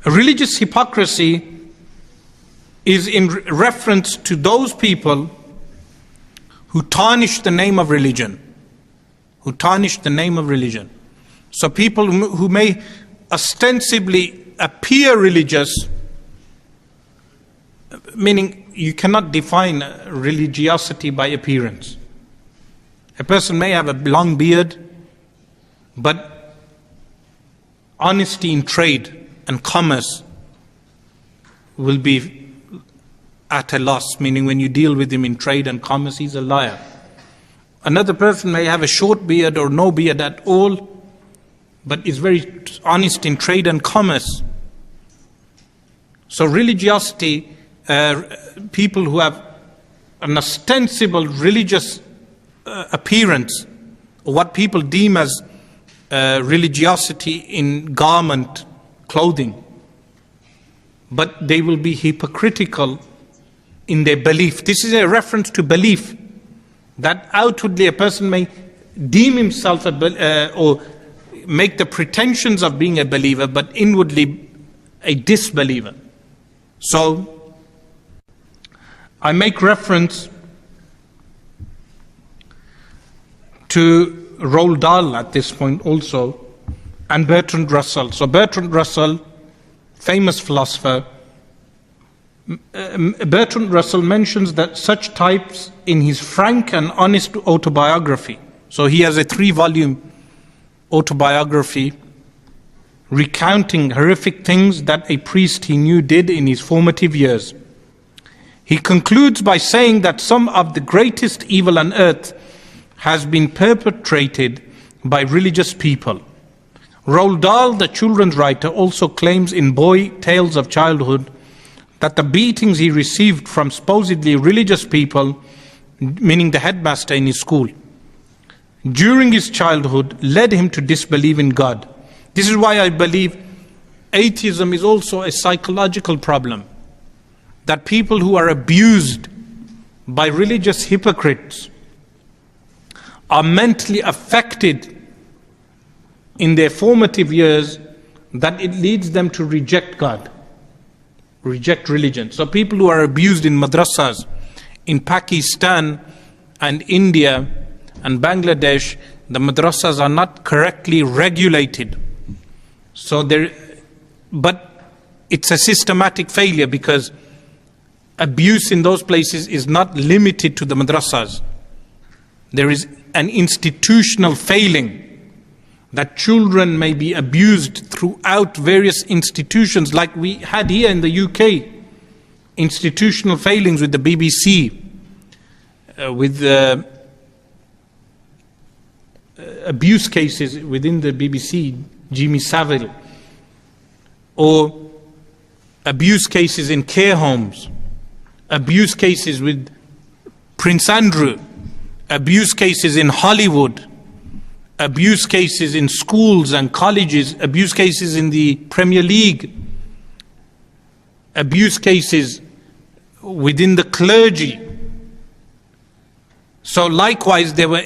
Religious hypocrisy is in reference to those people who tarnish the name of religion. Who tarnish the name of religion. So people who may ostensibly appear religious, meaning you cannot define religiosity by appearance. A person may have a long beard, but honesty in trade and commerce will be at a loss, meaning when you deal with him in trade and commerce, he's a liar. Another person may have a short beard or no beard at all, but is very honest in trade and commerce. So religiosity, people who have an ostensible religious appearance, or what people deem as religiosity in garment, clothing, but they will be hypocritical in their belief. This is a reference to belief, that outwardly a person may deem himself or make the pretensions of being a believer, but inwardly a disbeliever. So I make reference to Roald Dahl at this point also, and Bertrand Russell. So Bertrand Russell, famous philosopher, Bertrand Russell mentions that such types in his frank and honest autobiography. So he has a 3-volume autobiography recounting horrific things that a priest he knew did in his formative years. He concludes by saying that some of the greatest evil on earth has been perpetrated by religious people. Roald Dahl, the children's writer, also claims in Boy Tales of Childhood that the beatings he received from supposedly religious people, meaning the headmaster in his school, during his childhood led him to disbelieve in God. This is why I believe atheism is also a psychological problem. That people who are abused by religious hypocrites are mentally affected in their formative years, that it leads them to reject God, reject religion. So people who are abused in madrasas in Pakistan and India and Bangladesh, the madrasas are not correctly regulated. But it's a systematic failure, because abuse in those places is not limited to the madrasas. There is an institutional failing, that children may be abused throughout various institutions, like we had here in the UK, institutional failings with the BBC, with abuse cases within the BBC, Jimmy Savile, or abuse cases in care homes, abuse cases with Prince Andrew, abuse cases in Hollywood, abuse cases in schools and colleges, abuse cases in the Premier League, abuse cases within the clergy. So likewise, there were